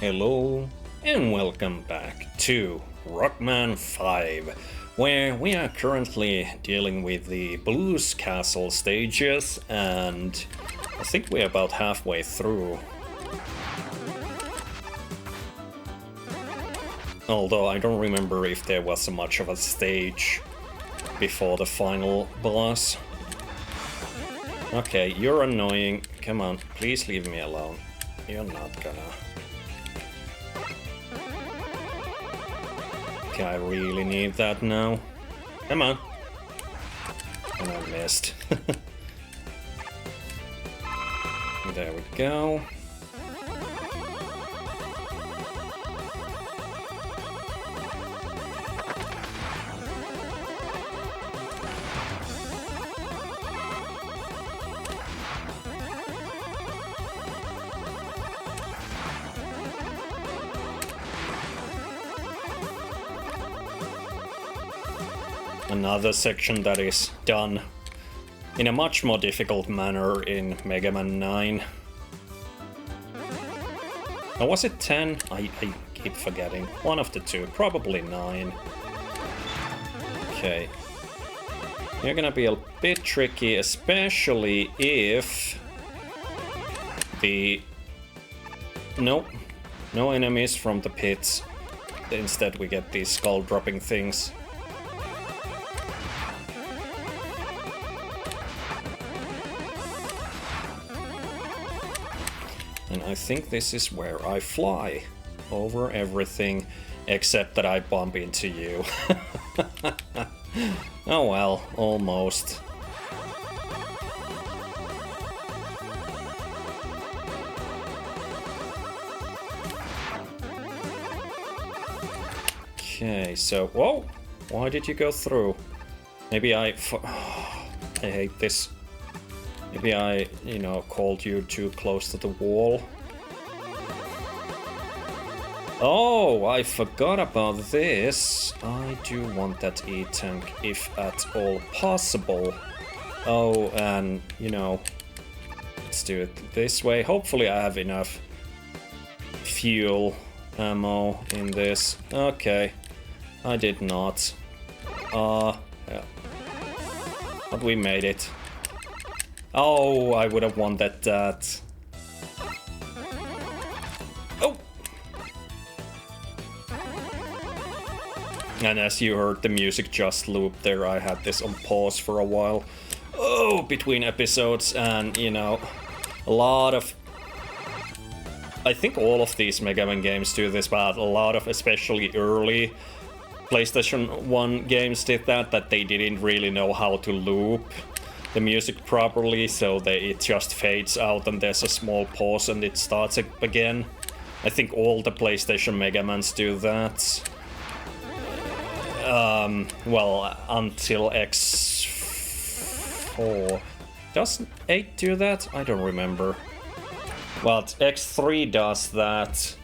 Hello and welcome back to Rockman 5, where we are currently dealing with the Blues Castle stages, and I think we're about halfway through. Although I don't remember if there was much of a stage before the final boss. Okay, you're annoying. Come on, please leave me alone. You're not gonna. Okay, I really need that now. Come on. And I missed. There we go. Another section that is done in a much more difficult manner in Megaman 9. Or was it 10? I keep forgetting. One of the two. Probably 9. Okay. You're gonna be a bit tricky, especially if the... Nope. No enemies from the pits. Instead we get these skull-dropping things. And I think this is where I fly over everything, except that I bump into you. Oh well, almost. Okay, so... Whoa! Why did you go through? Maybe I hate this. Maybe I, called you too close to the wall. Oh, I forgot about this. I do want that E-tank, if at all possible. Oh, and, let's do it this way. Hopefully I have enough fuel ammo in this. Okay, I did not. Yeah. But we made it. Oh, I would have wanted that. Oh! And as you heard, the music just looped there. I had this on pause for a while. Oh, between episodes, and, a lot of... I think all of these Mega Man games do this, but a lot of especially early PlayStation 1 games did that they didn't really know how to loop the music properly, so it just fades out and there's a small pause and it starts again. I think all the PlayStation Megamans do that. Well, until X4. Does 8 do that? I don't remember. Well, X3 does that.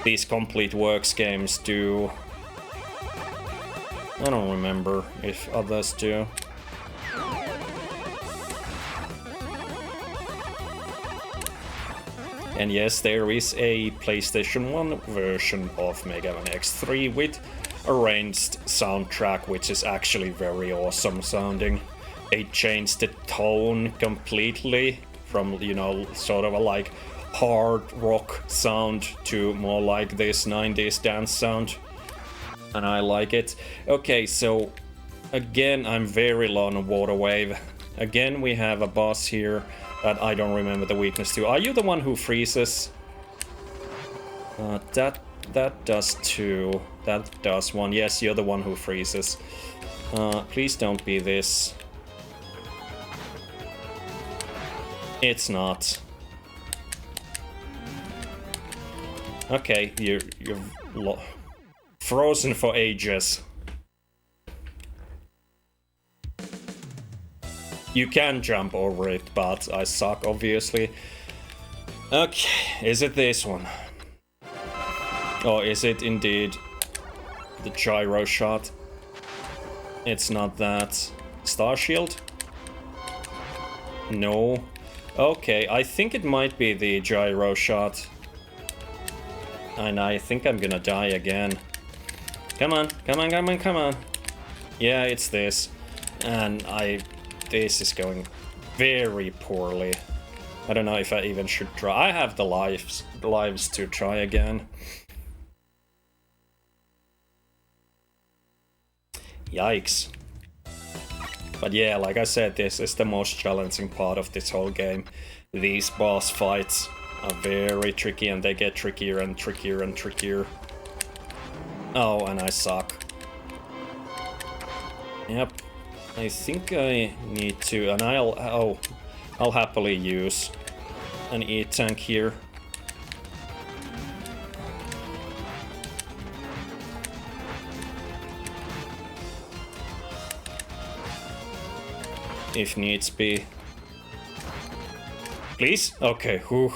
These Complete Works games do. I don't remember if others do. And yes, there is a PlayStation 1 version of Mega Man X3 with arranged soundtrack, which is actually very awesome sounding. They changed the tone completely from, sort of a like hard rock sound to more like this 90s dance sound. And I like it. Okay, so again, I'm very low on Water Wave. Again, we have a boss here that I don't remember the weakness to. Are you the one who freezes? That does two. That does one. Yes, you're the one who freezes. Please don't be this. It's not. Okay, you're frozen for ages. You can jump over it, but I suck, obviously. Okay, is it this one? Or is it indeed the gyro shot? It's not that. Star Shield? No. Okay, I think it might be the gyro shot. And I think I'm gonna die again. Come on, come on, come on, come on. Yeah, it's this. And this is going very poorly. I don't know if I even should try. I have the lives to try again. Yikes. But yeah, like I said, this is the most challenging part of this whole game. These boss fights are very tricky, and they get trickier and trickier and trickier. Oh, and I suck. Yep. I think I need to, and I'll happily use an E-tank here. If needs be. Please? Okay, whew.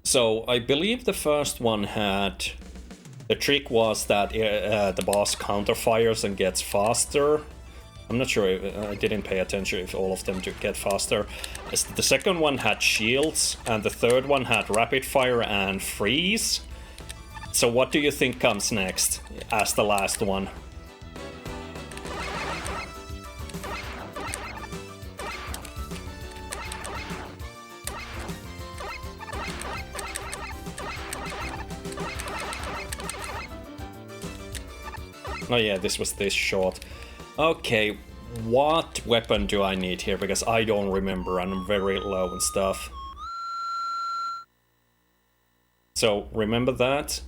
So I believe the first one had... The trick was that the boss counterfires and gets faster. I'm not sure, I didn't pay attention if all of them do get faster. The second one had shields, and the third one had rapid fire and freeze. So what do you think comes next as the last one? Oh yeah, this was this short. Okay, what weapon do I need here? Because I don't remember and I'm very low and stuff. So, remember that?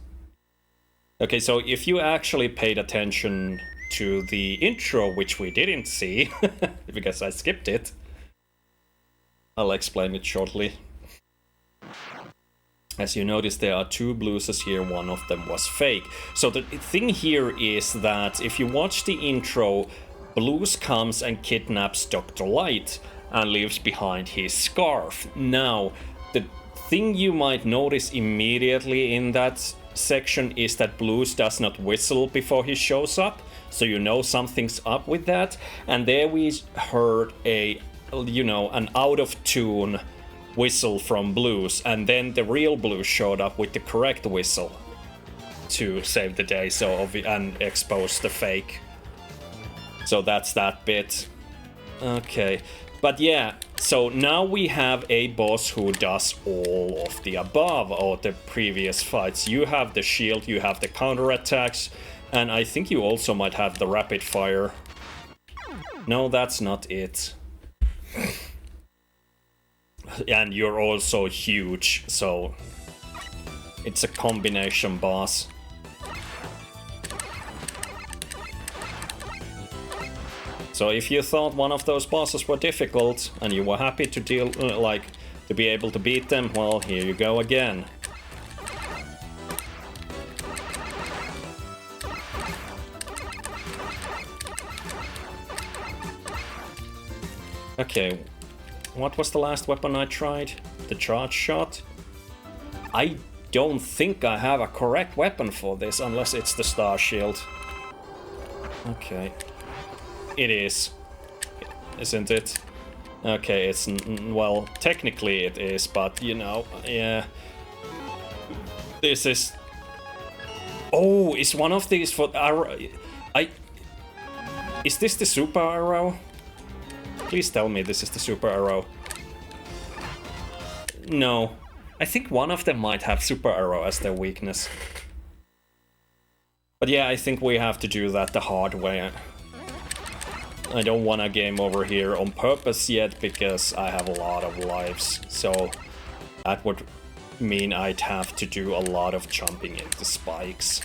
Okay, so if you actually paid attention to the intro, which we didn't see, because I skipped it, I'll explain it shortly. As you notice, there are two blues here, one of them was fake. So the thing here is that if you watch the intro, Blues comes and kidnaps Dr. Light and leaves behind his scarf. Now, the thing you might notice immediately in that section is that Blues does not whistle before he shows up, so you know something's up with that. And there we heard a, an out of tune whistle from Blues, and then the real Blues showed up with the correct whistle to save the day, and expose the fake. So that's that bit. Okay, but yeah, so now we have a boss who does all of the above, or the previous fights. You have the shield, you have the counterattacks, and I think you also might have the rapid fire. No, that's not it. And you're also huge, so it's a combination boss. So if you thought one of those bosses were difficult and you were happy to to be able to beat them, well, here you go again. Okay. What was the last weapon I tried? The charge shot? I don't think I have a correct weapon for this, unless it's the star shield. Okay. It is. Isn't it? Okay, it's... well, technically it is, but, yeah. This is... Oh, is one of these for arrow... Is this the super arrow? Please tell me this is the super arrow. No. I think one of them might have super arrow as their weakness. But yeah, I think we have to do that the hard way. I don't want a game over here on purpose yet, because I have a lot of lives. So that would mean I'd have to do a lot of jumping into spikes.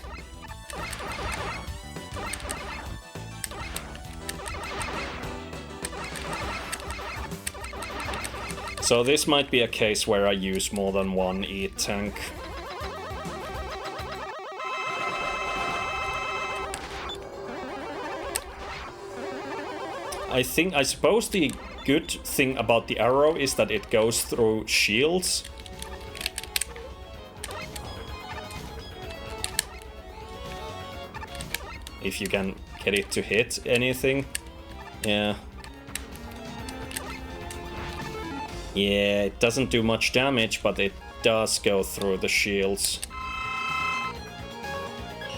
So this might be a case where I use more than one E-tank. I suppose the good thing about the arrow is that it goes through shields. If you can get it to hit anything. Yeah. Yeah, it doesn't do much damage, but it does go through the shields.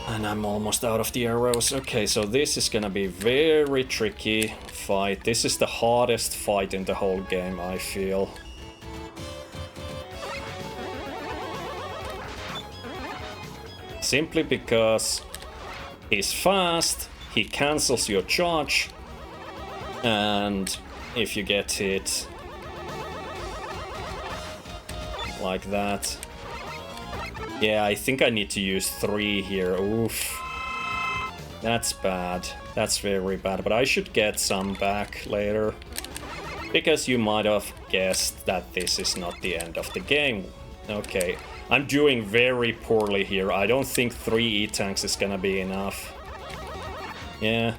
And I'm almost out of the arrows. Okay, so this is gonna be very tricky fight. This is the hardest fight in the whole game, I feel. Simply because he's fast, he cancels your charge, and if you get hit like that... Yeah, I think I need to use 3 here. Oof. That's bad. That's very bad, but I should get some back later. Because you might have guessed that this is not the end of the game. Okay, I'm doing very poorly here. I don't think 3 E-tanks is gonna be enough. Yeah.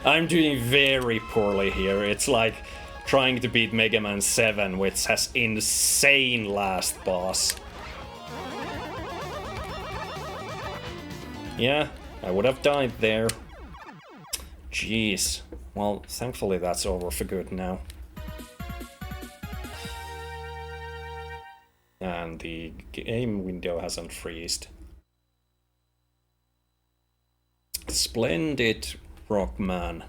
I'm doing very poorly here. It's like trying to beat Megaman 7, which has insane last boss. Yeah, I would have died there. Jeez. Well, thankfully that's over for good now. And the game window hasn't freezed. Splendid Rockman.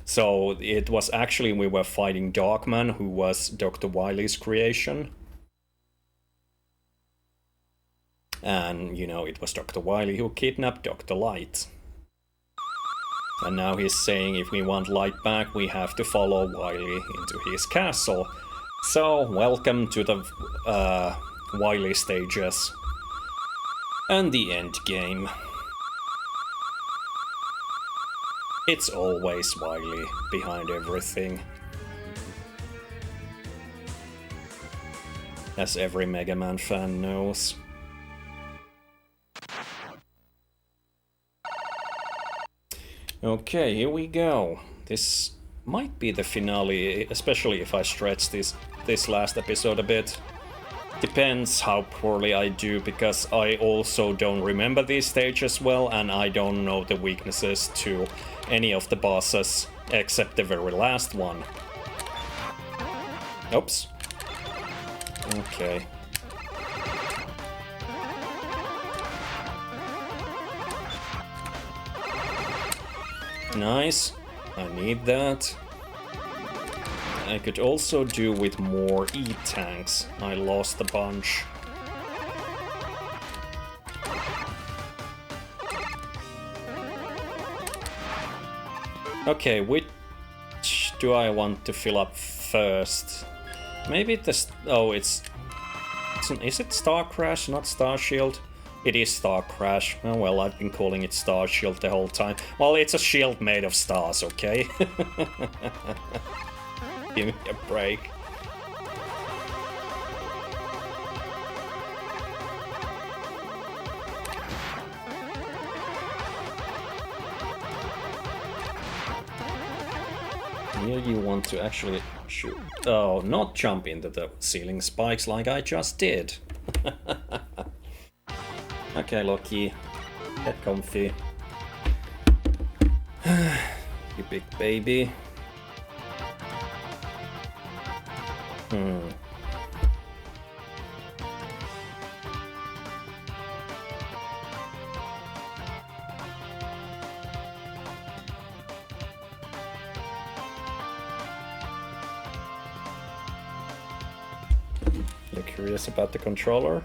So it was actually, we were fighting Darkman, who was Dr. Wily's creation. And, you know, it was Dr. Wily who kidnapped Dr. Light. And now he's saying if we want Light back, we have to follow Wily into his castle. So, welcome to the Wily stages. And the end game. It's always Wily behind everything. As every Mega Man fan knows. Okay, here we go. This might be the finale, especially if I stretch this last episode a bit. Depends how poorly I do, because I also don't remember these stages well, and I don't know the weaknesses to any of the bosses, except the very last one. Oops. Okay. Nice. I need that. I could also do with more E-tanks. I lost a bunch. Okay, which do I want to fill up first? Maybe this... Oh, it's... Is it Star Crash, not Star Shield? It is Star Crash. Oh well, I've been calling it Star Shield the whole time. Well, it's a shield made of stars, okay? Give me a break. Here you want to actually shoot. Oh, not jump into the ceiling spikes like I just did. Okay, Loki. Get comfy. You big baby. You're curious about the controller?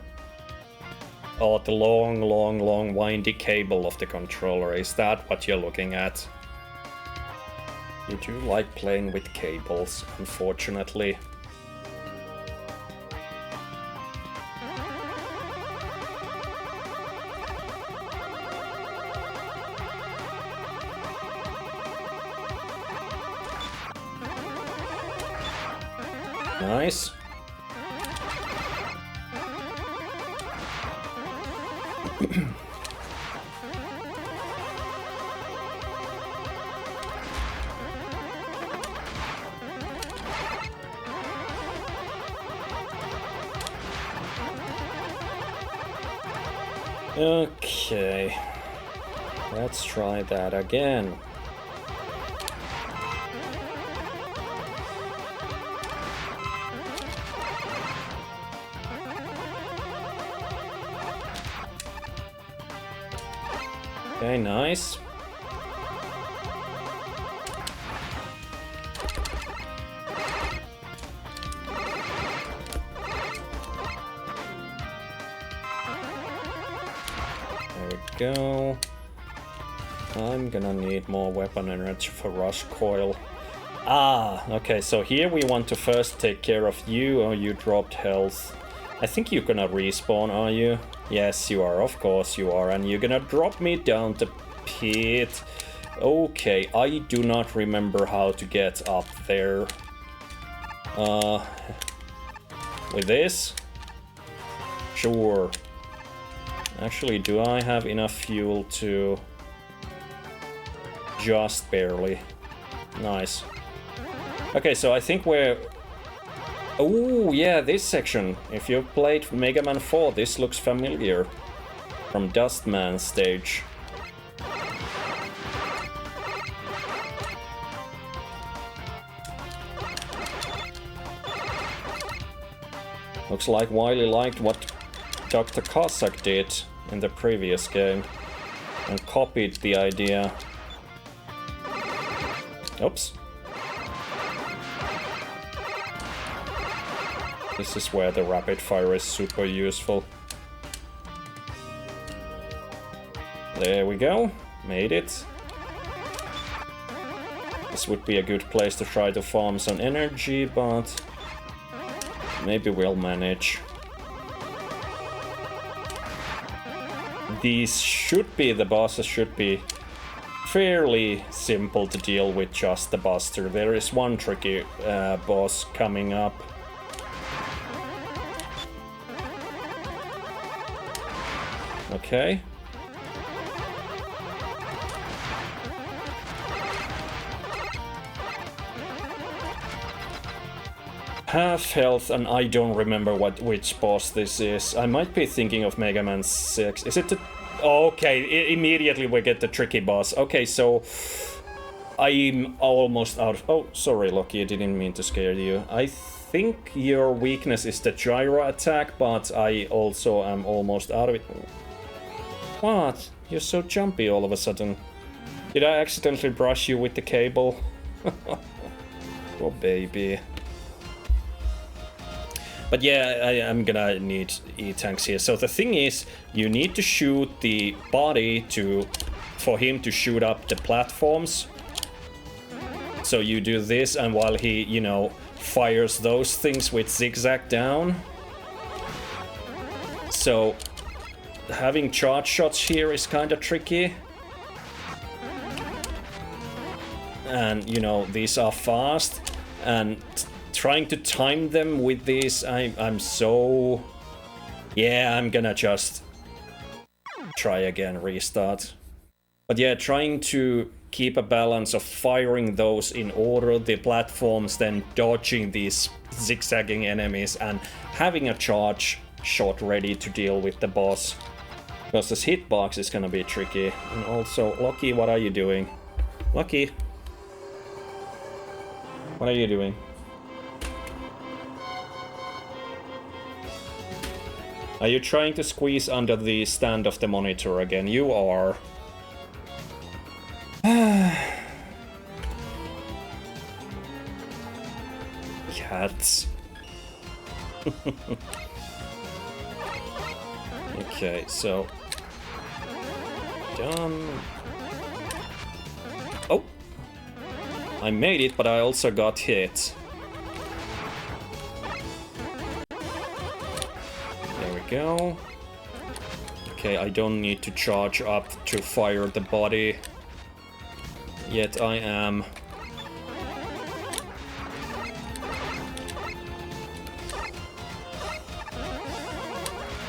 Oh, the long, windy cable of the controller. Is that what you're looking at? You do like playing with cables, unfortunately. Nice. Okay. Let's try that again. Okay, nice. There we go. I'm gonna need more weapon energy for rush coil. Ah, okay, so here we want to first take care of you. Oh, you dropped health. I think you're gonna respawn, are you? Yes, you are, of course you are, and you're gonna drop me down the pit. Okay, I do not remember how to get up there. With this? Sure. Actually, do I have enough fuel to... Just barely. Nice. Okay, so I think we're... Oh, yeah, this section. If you've played Megaman 4, this looks familiar. From Dustman stage. Looks like Wily liked what Dr. Cossack did in the previous game. And copied the idea. Oops. This is where the rapid fire is super useful. There we go. Made it. This would be a good place to try to farm some energy, but maybe we'll manage. These should be, the bosses should be fairly simple to deal with, just the Buster. There is one tricky boss coming up. Okay. Half health, and I don't remember which boss this is. I might be thinking of Mega Man 6. Is it the... Okay, immediately we get the tricky boss. Okay, so... I'm almost out of... Oh, sorry, Loki, I didn't mean to scare you. I think your weakness is the gyro attack, but I also am almost out of it. What? You're so jumpy all of a sudden. Did I accidentally brush you with the cable? Oh, baby. But yeah, I'm gonna need E-tanks here. So the thing is, you need to shoot the body for him to shoot up the platforms. So you do this, and while he, you know, fires those things with zigzag down. So having charge shots here is kind of tricky. And, you know, these are fast. And trying to time them with this, I'm so... Yeah, I'm gonna just try again, restart. But yeah, trying to keep a balance of firing those in order, the platforms, then dodging these zigzagging enemies, and having a charge shot ready to deal with the boss. Because this hitbox is gonna be tricky. And also, Loki, what are you doing? Loki? What are you doing? Are you trying to squeeze under the stand of the monitor again? You are. Cats. Okay, so... Done. Oh! I made it, but I also got hit. There we go. Okay, I don't need to charge up to fire the body. Yet I am.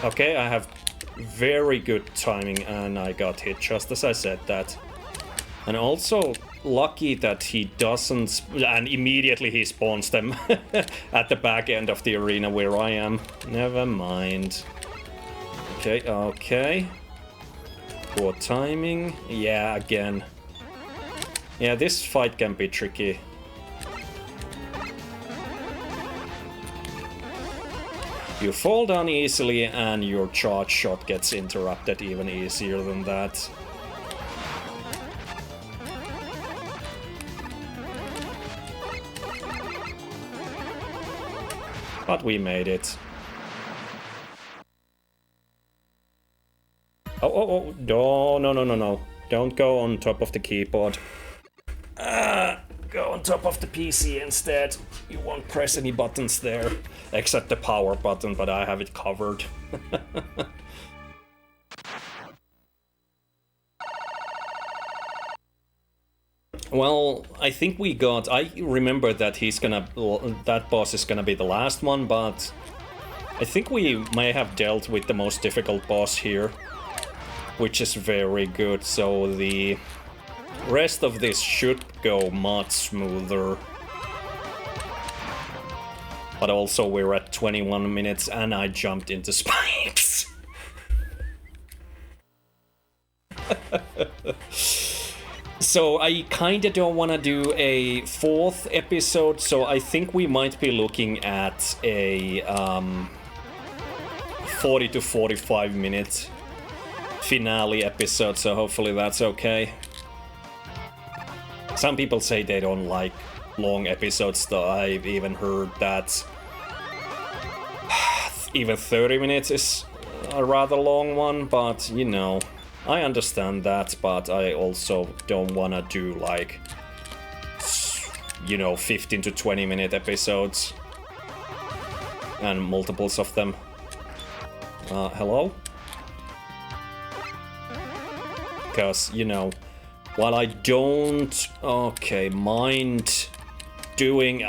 Okay, I have very good timing and I got hit just as I said that. And also lucky that he doesn't, and immediately he spawns them at the back end of the arena where I am. Never mind. Okay, okay. Poor timing. Yeah, again. Yeah, this fight can be tricky. You fall down easily and your charge shot gets interrupted even easier than that. But we made it. Oh, no. Don't go on top of the keyboard. Go on top of the PC instead. You won't press any buttons there. Except the power button, but I have it covered. Well, I think we got... I remember that that boss is gonna be the last one, but... I think we may have dealt with the most difficult boss here. Which is very good, so the rest of this should go much smoother. But also we're at 21 minutes and I jumped into spikes. So I kinda don't wanna do a 4th episode, so I think we might be looking at a 40 to 45 minute finale episode, so hopefully that's okay. Some people say they don't like long episodes, though I've even heard that even 30 minutes is a rather long one, but you know, I understand that, but I also don't wanna do like, you know, 15 to 20 minute episodes and multiples of them. Hello? Because, you know, while I don't, mind doing,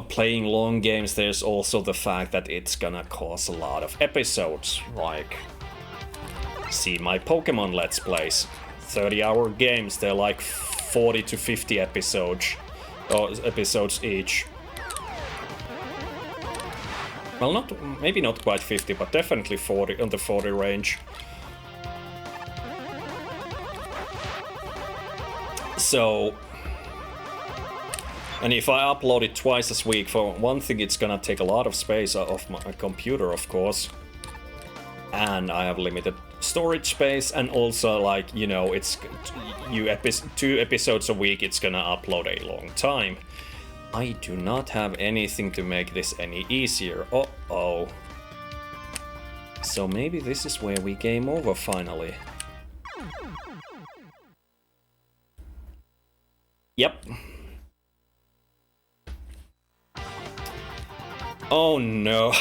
playing long games, there's also the fact that it's gonna cause a lot of episodes, like, see my Pokemon Let's Plays, 30-hour games, they're like 40 to 50 episodes each. Well, maybe not quite 50, but definitely 40, on the 40 range. So, and if I upload it twice a week, for one thing, it's gonna take a lot of space off my computer, of course. And I have limited storage space, and also, like, you know, it's 2 episodes a week, it's gonna upload a long time. I do not have anything to make this any easier. Uh-oh. So maybe this is where we game over finally. Yep. Oh no.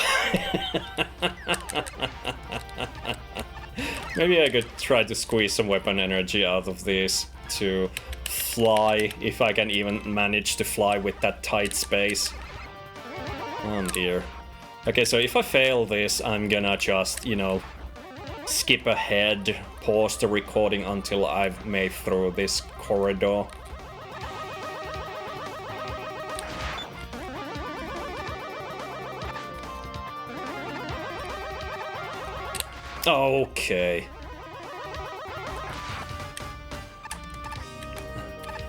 Maybe I could try to squeeze some weapon energy out of this to fly, if I can even manage to fly with that tight space. Oh dear. Okay, so if I fail this, I'm gonna just, you know, skip ahead, pause the recording until I've made through this corridor. Okay.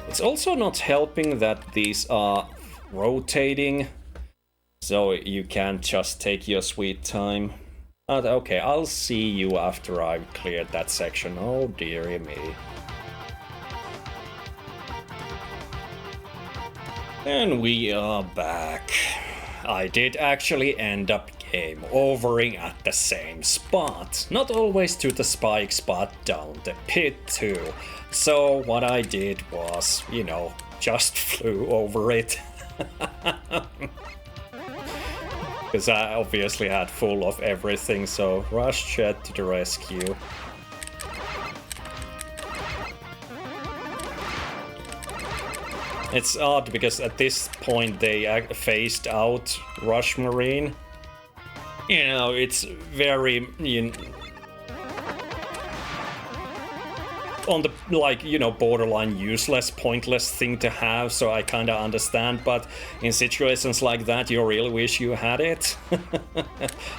It's also not helping that these are rotating, so you can't just take your sweet time. Okay, I'll see you after I've cleared that section. Oh dearie me. And we are back. I did actually end up game overing at the same spot. Not always to the spikes, but down the pit too. So what I did was, you know, just flew over it. Because I obviously had full of everything, so Rush Jet to the rescue. It's odd because at this point they phased out Rush Marine. You know, it's very, on the, like, you know, borderline useless, pointless thing to have, so I kinda understand, but in situations like that you really wish you had it.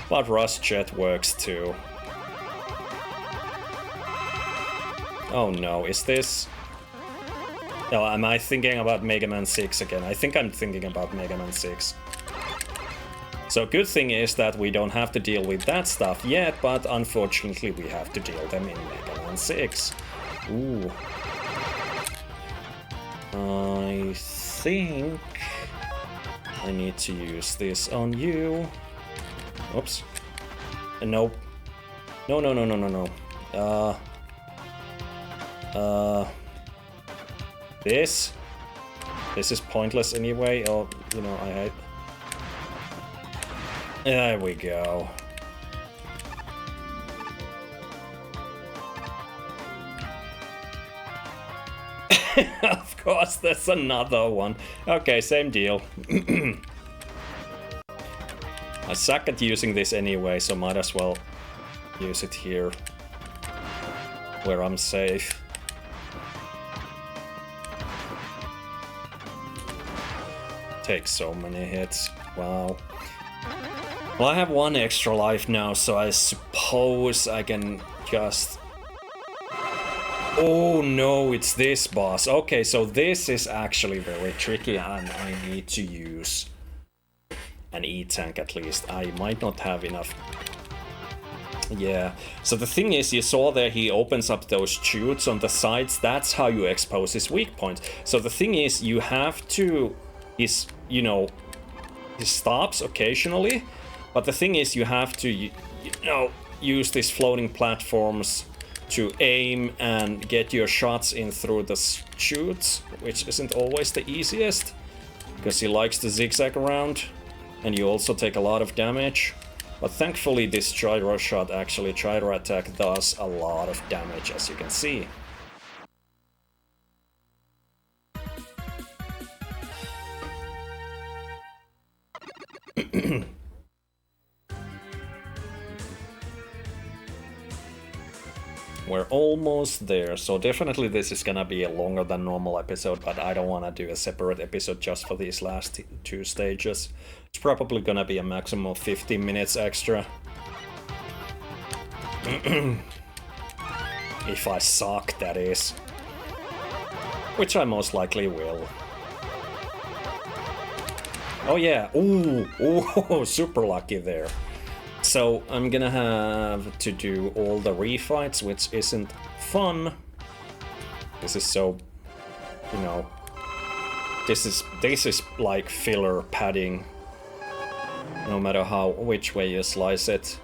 But Rush Jet works too. Oh no, is this... Oh, am I thinking about Megaman 6 again? I think I'm thinking about Megaman 6. So good thing is that we don't have to deal with that stuff yet, but unfortunately we have to deal them in Megaman 6. Ooh. I think I need to use this on you. Oops. Nope. No, no, no, no, no, no. This is pointless anyway. Oh, you know, I hate. There we go. Of course, there's another one. Okay, same deal. I suck at using this anyway, so might as well use it here, where I'm safe. Take so many hits. Wow. Well, I have one extra life now, so I suppose I can just... Oh no, it's this boss. Okay, so this is actually very tricky, and I need to use an E-tank at least. I might not have enough. Yeah, so the thing is, you saw there he opens up those chutes on the sides. That's how you expose his weak points. So the thing is, you have to... you know, he stops occasionally, but the thing is, you have to, you know, use these floating platforms to aim and get your shots in through the chutes, which isn't always the easiest, because he likes to zigzag around, and you also take a lot of damage. But thankfully this gyro shot, actually gyro attack, does a lot of damage, as you can see. We're almost there, so definitely this is gonna be a longer than normal episode, but I don't want to do a separate episode just for these last two stages. It's probably gonna be a maximum of 15 minutes extra. If I suck, that is. Which I most likely will. Oh yeah, ooh, super lucky there. So I'm gonna have to do all the refights, which isn't fun. This is so, you know, this is like filler padding, no matter which way you slice it.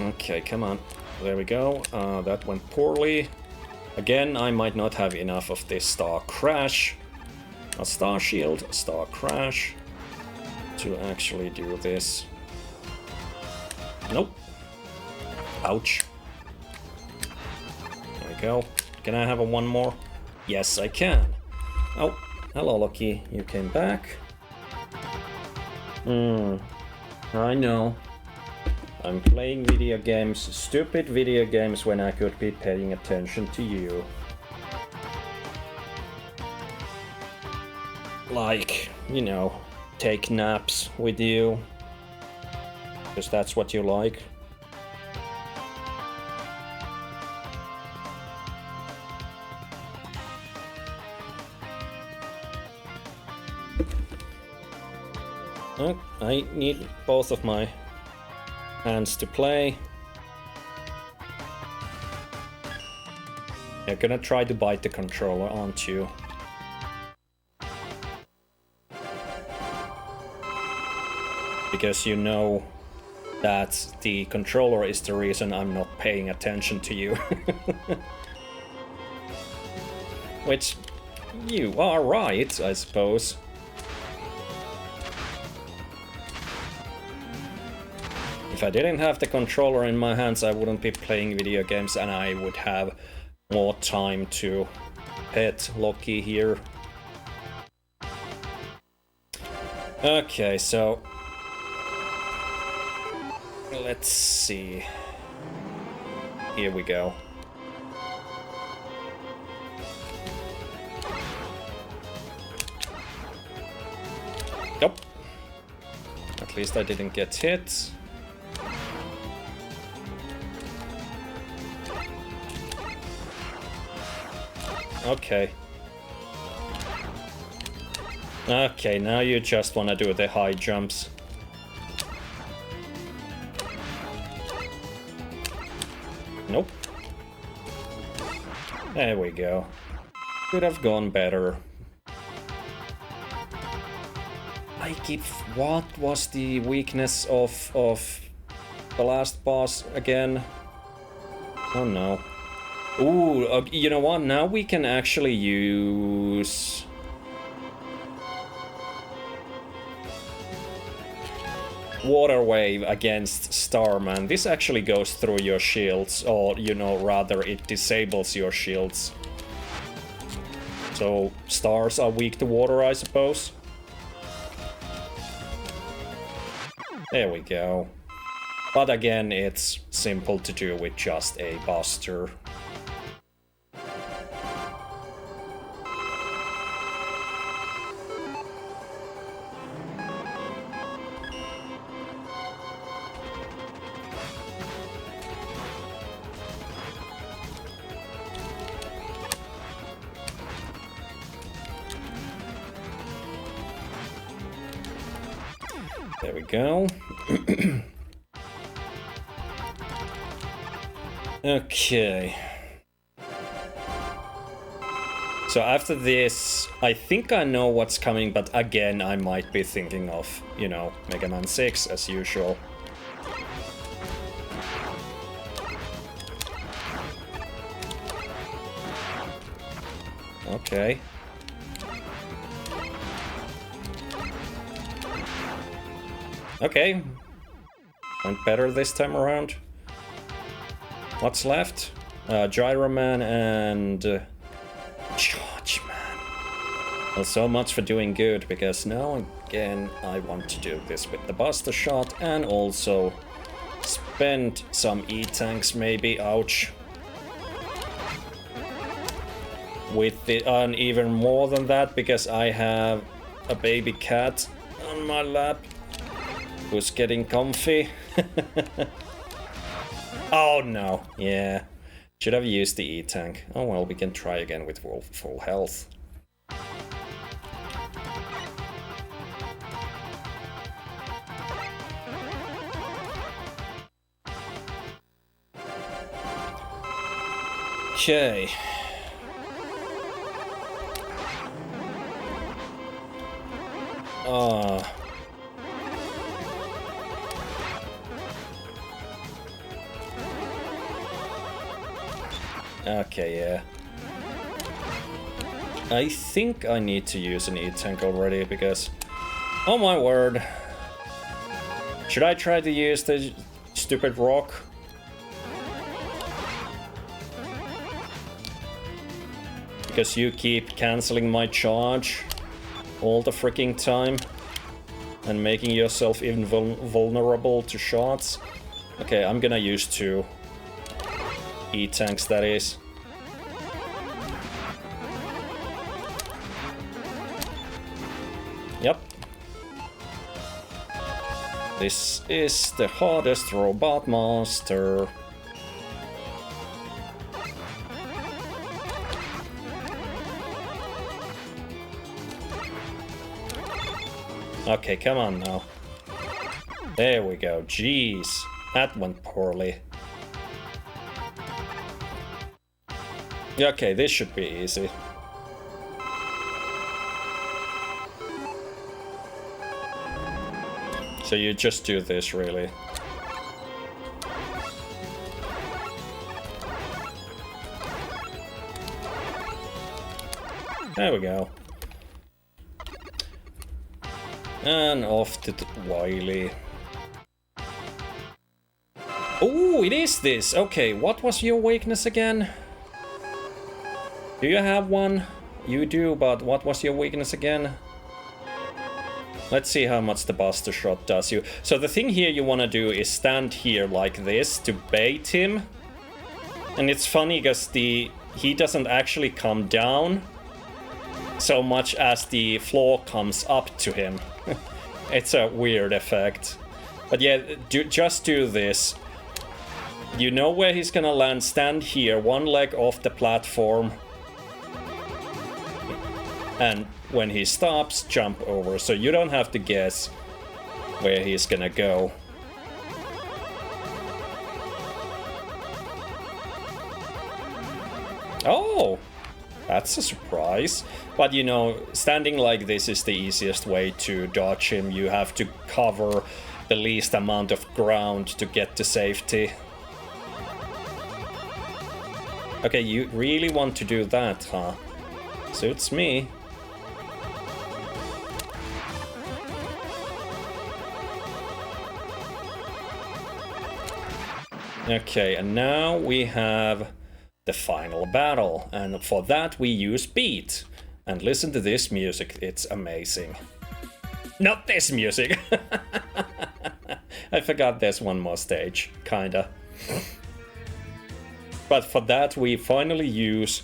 Okay, come on, there we go. That went poorly. Again, I might not have enough of this star crash. A star shield, a star crash, to actually do this. Nope. Ouch. There we go. Can I have one more? Yes, I can. Oh, hello, Loki. You came back. I know. I'm playing video games, stupid video games, when I could be paying attention to you. Like, you know, take naps with you, because that's what you like. Oh, I need both of my hands to play. You're gonna try to bite the controller, aren't you? Because you know that the controller is the reason I'm not paying attention to you. Which, you are right, I suppose. If I didn't have the controller in my hands, I wouldn't be playing video games, and I would have more time to pet Loki here. Okay, so let's see. Here we go. Nope. At least I didn't get hit. Okay. Okay, now you just wanna do the high jumps. Nope. There we go. Could have gone better. I keep... What was the weakness of the last boss again? Oh no. Ooh, you know what? Now we can actually use... Water Wave against Starman. This actually goes through your shields, or, you know, rather it disables your shields. So, stars are weak to water, I suppose. There we go. But again, it's simple to do with just a buster. There we go. Okay. So after this, I think I know what's coming, but again, I might be thinking of, you know, Mega Man 6 as usual. Okay. Okay. Went better this time around. What's left? Gyro Man and... Charge Man. Well, so much for doing good, because now again I want to do this with the Buster Shot and also spend some E-Tanks maybe, ouch. With the, and even more than that, because I have a baby cat on my lap who's getting comfy. Oh no, yeah. Should have used the E-Tank. Oh well, we can try again with full health. Okay. Okay, yeah. I think I need to use an E-Tank already, because... Oh my word. Should I try to use the stupid rock? Because you keep cancelling my charge all the freaking time. And making yourself even vulnerable to shots. Okay, I'm gonna use 2 E-Tanks, that is. Yep. This is the hardest robot monster. Okay, come on now. There we go. Jeez, that went poorly. Okay, this should be easy. So you just do this, really. There we go. And off to Wily. Oh, it is this! Okay, what was your weakness again? Do you have one? You do, but what was your weakness again? Let's see how much the Buster Shot does you. So the thing here you want to do is stand here like this to bait him. And it's funny because he doesn't actually come down so much as the floor comes up to him. It's a weird effect. But yeah, just do this. You know where he's gonna land. Stand here, one leg off the platform. And when he stops, jump over, so you don't have to guess where he's gonna go. Oh! That's a surprise. But you know, standing like this is the easiest way to dodge him. You have to cover the least amount of ground to get to safety. Okay, you really want to do that, huh? Suits me. Okay, and now we have the final battle, and for that we use beat. And listen to this music, it's amazing. Not this music! I forgot there's one more stage, kinda. But for that we finally use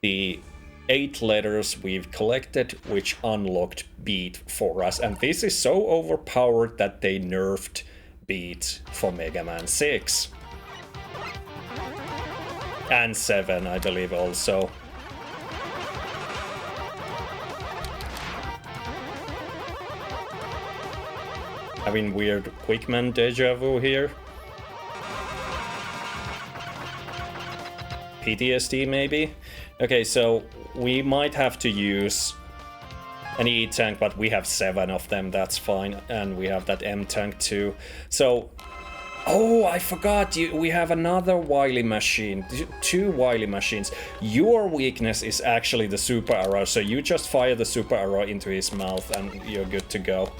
the 8 letters we've collected, which unlocked beat for us. And this is so overpowered that they nerfed beat for Mega Man 6. And 7, I believe, also. Having weird Quickman deja vu here. PTSD, maybe? Okay, so we might have to use an E-tank, but we have 7 of them, that's fine. And we have that M-tank too. So... oh, I forgot, we have another Wily machine, 2 Wily machines. Your weakness is actually the super arrow, so you just fire the super arrow into his mouth and you're good to go.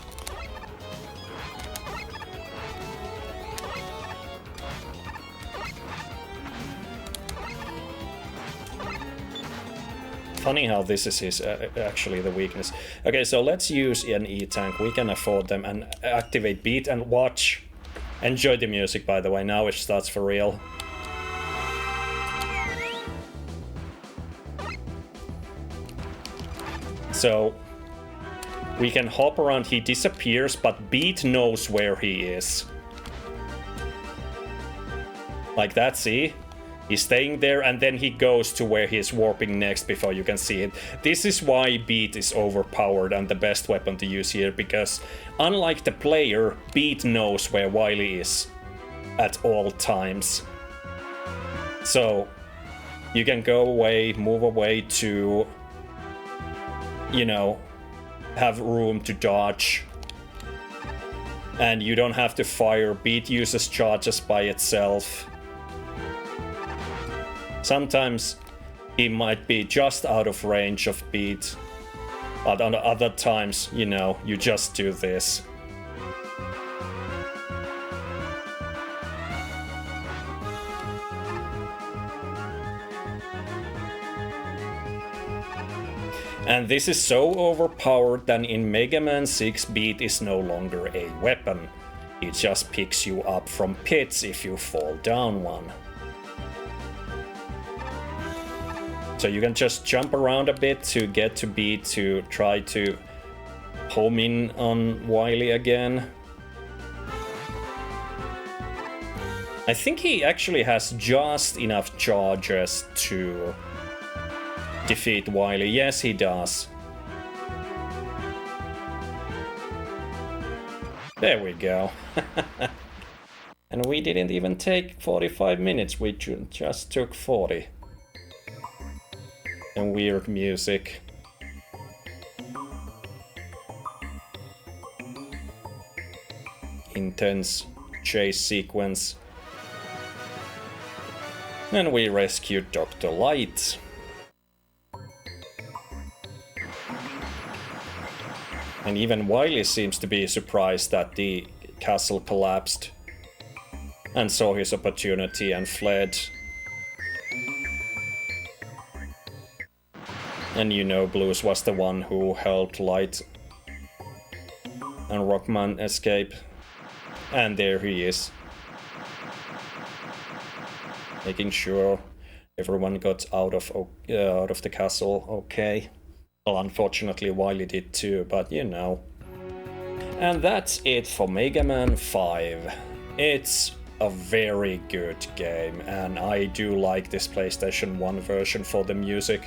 Funny how this is his actually the weakness. Okay, so let's use an E-tank, we can afford them, and activate beat and watch. Enjoy the music, by the way, now it starts for real. So, we can hop around, he disappears, but Beat knows where he is. Like that, see? He's staying there, and then he goes to where he's warping next before you can see it. This is why Beat is overpowered and the best weapon to use here, because unlike the player, Beat knows where Wily is at all times. So you can go away, move away to, you know, have room to dodge. And you don't have to fire. Beat uses charges by itself. Sometimes he might be just out of range of Beat, but on other times, you know, you just do this. And this is so overpowered that in Mega Man 6, Beat is no longer a weapon. It just picks you up from pits if you fall down one. So you can just jump around a bit to get to Beat to try to home in on Wily again. I think he actually has just enough charges to defeat Wily. Yes, he does. There we go. And we didn't even take 45 minutes, we just took 40. And weird music. Intense chase sequence. And we rescued Dr. Light. And even Wily seems to be surprised that the castle collapsed and saw his opportunity and fled. And you know Blues was the one who helped Light and Rockman escape. And there he is. Making sure everyone got out of the castle okay. Well, unfortunately Wily did too, but you know. And that's it for Mega Man 5. It's a very good game, and I do like this PlayStation 1 version for the music.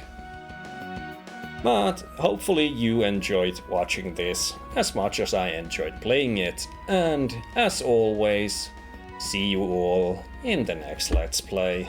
But hopefully you enjoyed watching this as much as I enjoyed playing it, and as always, see you all in the next Let's Play.